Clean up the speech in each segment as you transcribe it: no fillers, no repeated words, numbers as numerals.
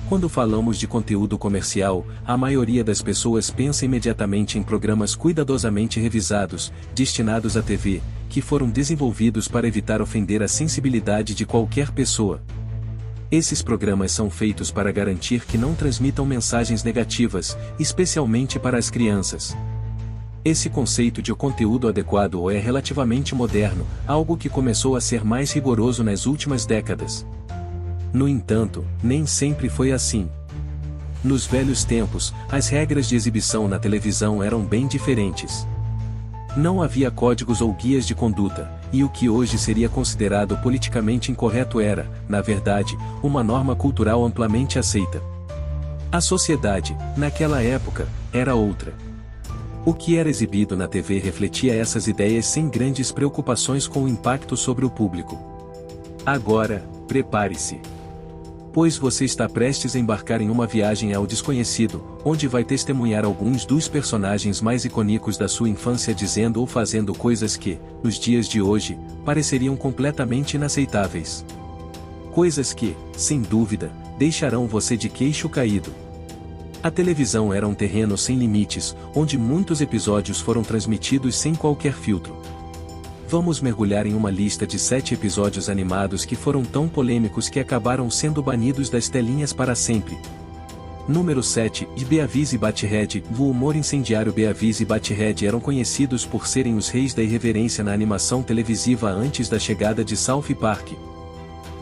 Quando falamos de conteúdo comercial, a maioria das pessoas pensa imediatamente em programas cuidadosamente revisados, destinados à TV, que foram desenvolvidos para evitar ofender a sensibilidade de qualquer pessoa. Esses programas são feitos para garantir que não transmitam mensagens negativas, especialmente para as crianças. Esse conceito de conteúdo adequado é relativamente moderno, algo que começou a ser mais rigoroso nas últimas décadas. No entanto, nem sempre foi assim. Nos velhos tempos, as regras de exibição na televisão eram bem diferentes. Não havia códigos ou guias de conduta, e o que hoje seria considerado politicamente incorreto era, na verdade, uma norma cultural amplamente aceita. A sociedade, naquela época, era outra. O que era exibido na TV refletia essas ideias sem grandes preocupações com o impacto sobre o público. Agora, prepare-se. Pois você está prestes a embarcar em uma viagem ao desconhecido, onde vai testemunhar alguns dos personagens mais icônicos da sua infância dizendo ou fazendo coisas que, nos dias de hoje, pareceriam completamente inaceitáveis. Coisas que, sem dúvida, deixarão você de queixo caído. A televisão era um terreno sem limites, onde muitos episódios foram transmitidos sem qualquer filtro. Vamos mergulhar em uma lista de 7 episódios animados que foram tão polêmicos que acabaram sendo banidos das telinhas para sempre. Número 7, Beavis e Butthead. O humor incendiário. Beavis e Butthead eram conhecidos por serem os reis da irreverência na animação televisiva antes da chegada de South Park.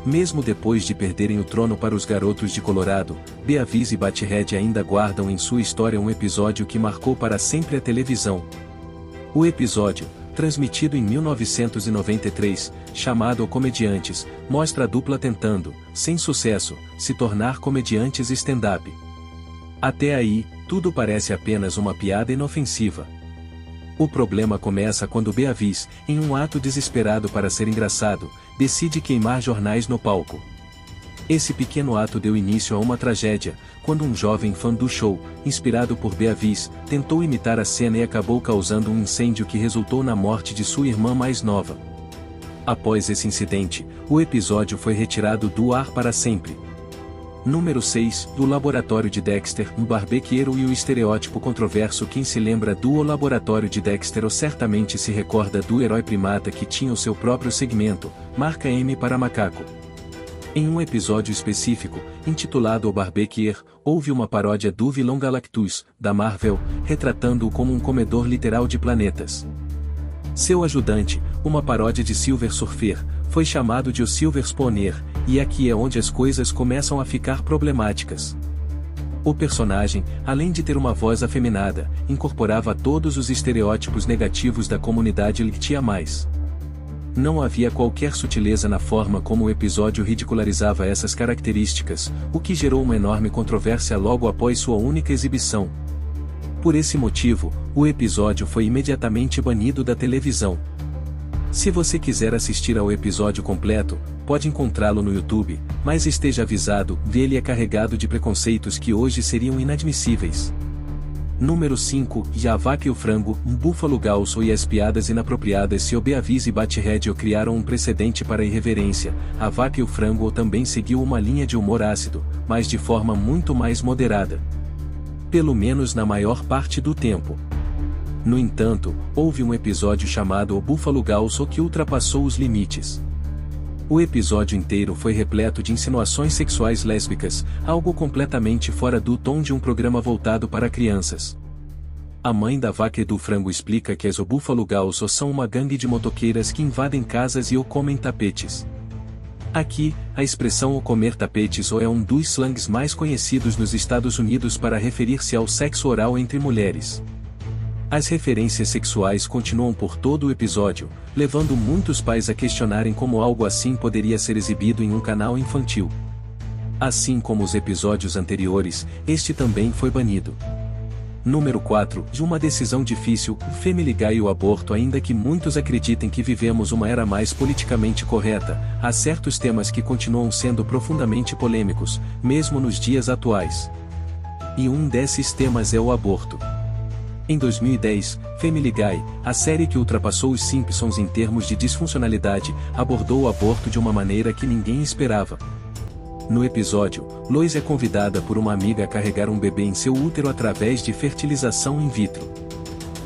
Mesmo depois de perderem o trono para os garotos de Colorado, Beavis e Butthead ainda guardam em sua história um episódio que marcou para sempre a televisão. O episódio, transmitido em 1993, chamado Comediantes, mostra a dupla tentando, sem sucesso, se tornar comediantes stand-up. Até aí, tudo parece apenas uma piada inofensiva. O problema começa quando Beavis, em um ato desesperado para ser engraçado, decide queimar jornais no palco. Esse pequeno ato deu início a uma tragédia, quando um jovem fã do show, inspirado por Beavis, tentou imitar a cena e acabou causando um incêndio que resultou na morte de sua irmã mais nova. Após esse incidente, o episódio foi retirado do ar para sempre. Número 6, do Laboratório de Dexter. Um barbequeiro e o estereótipo controverso. Quem se lembra do O Laboratório de Dexter ou certamente se recorda do herói primata que tinha o seu próprio segmento, marca M para macaco. Em um episódio específico, intitulado O Barbequier, houve uma paródia do vilão Galactus, da Marvel, retratando-o como um comedor literal de planetas. Seu ajudante, uma paródia de Silver Surfer, foi chamado de o Silver Spawner, e aqui é onde as coisas começam a ficar problemáticas. O personagem, além de ter uma voz afeminada, incorporava todos os estereótipos negativos da comunidade LGBTQIA+. Não havia qualquer sutileza na forma como o episódio ridicularizava essas características, o que gerou uma enorme controvérsia logo após sua única exibição. Por esse motivo, o episódio foi imediatamente banido da televisão. Se você quiser assistir ao episódio completo, pode encontrá-lo no YouTube, mas esteja avisado, ele é carregado de preconceitos que hoje seriam inadmissíveis. Número 5, A Vaca e o Frango. Um Buffalo Gauso e as piadas inapropriadas. Se o Beavis e Butthead criaram um precedente para a irreverência, A Vaca e o Frango também seguiu uma linha de humor ácido, mas de forma muito mais moderada. Pelo menos na maior parte do tempo. No entanto, houve um episódio chamado O Buffalo Gauso que ultrapassou os limites. O episódio inteiro foi repleto de insinuações sexuais lésbicas, algo completamente fora do tom de um programa voltado para crianças. A mãe da vaca e do frango explica que as O Buffalo Gauso são uma gangue de motoqueiras que invadem casas e ou comem tapetes. Aqui, a expressão o comer tapetes é um dos slangs mais conhecidos nos Estados Unidos para referir-se ao sexo oral entre mulheres. As referências sexuais continuam por todo o episódio, levando muitos pais a questionarem como algo assim poderia ser exibido em um canal infantil. Assim como os episódios anteriores, este também foi banido. Número 4, de uma decisão difícil, Family Guy e o aborto. Ainda que muitos acreditem que vivemos uma era mais politicamente correta, há certos temas que continuam sendo profundamente polêmicos, mesmo nos dias atuais. E um desses temas é o aborto. Em 2010, Family Guy, a série que ultrapassou os Simpsons em termos de disfuncionalidade, abordou o aborto de uma maneira que ninguém esperava. No episódio, Lois é convidada por uma amiga a carregar um bebê em seu útero através de fertilização in vitro.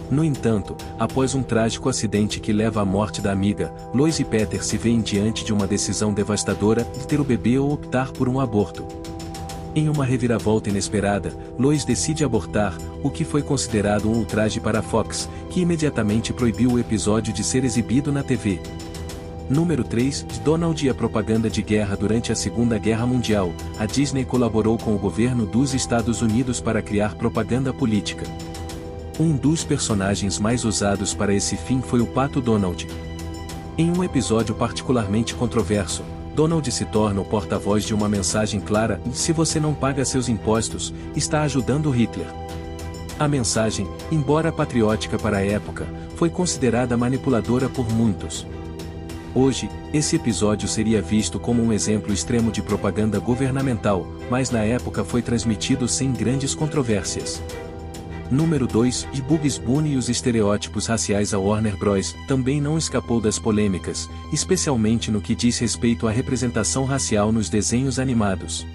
No entanto, após um trágico acidente que leva à morte da amiga, Lois e Peter se veem diante de uma decisão devastadora de ter o bebê ou optar por um aborto. Em uma reviravolta inesperada, Lois decide abortar, o que foi considerado um ultraje para a Fox, que imediatamente proibiu o episódio de ser exibido na TV. Número 3. Donald e a propaganda de guerra. Durante a Segunda Guerra Mundial, a Disney colaborou com o governo dos Estados Unidos para criar propaganda política. Um dos personagens mais usados para esse fim foi o Pato Donald. Em um episódio particularmente controverso, Donald se torna o porta-voz de uma mensagem clara: se você não paga seus impostos, está ajudando Hitler. A mensagem, embora patriótica para a época, foi considerada manipuladora por muitos. Hoje, esse episódio seria visto como um exemplo extremo de propaganda governamental, mas na época foi transmitido sem grandes controvérsias. Número 2. De Bugs Bunny e os estereótipos raciais. A Warner Bros. Também não escapou das polêmicas, especialmente no que diz respeito à representação racial nos desenhos animados.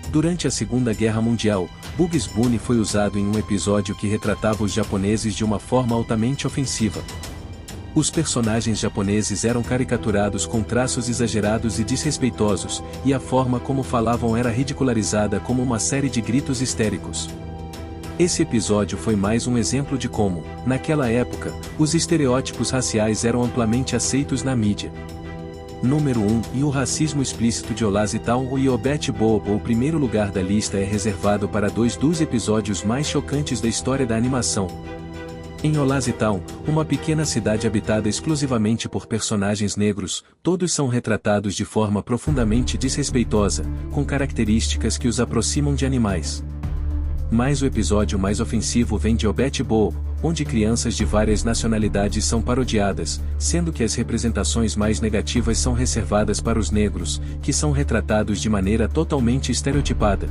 Durante a Segunda Guerra Mundial, Bugs Bunny foi usado em um episódio que retratava os japoneses de uma forma altamente ofensiva. Os personagens japoneses eram caricaturados com traços exagerados e desrespeitosos, e a forma como falavam era ridicularizada como uma série de gritos histéricos. Esse episódio foi mais um exemplo de como, naquela época, os estereótipos raciais eram amplamente aceitos na mídia. Número 1. E o racismo explícito de Olaz Town e Obet Bobo. O primeiro lugar da lista é reservado para dois dos episódios mais chocantes da história da animação. Em Olaz Town, uma pequena cidade habitada exclusivamente por personagens negros, todos são retratados de forma profundamente desrespeitosa, com características que os aproximam de animais. Mas o episódio mais ofensivo vem de Obet Bobo, onde crianças de várias nacionalidades são parodiadas, sendo que as representações mais negativas são reservadas para os negros, que são retratados de maneira totalmente estereotipada.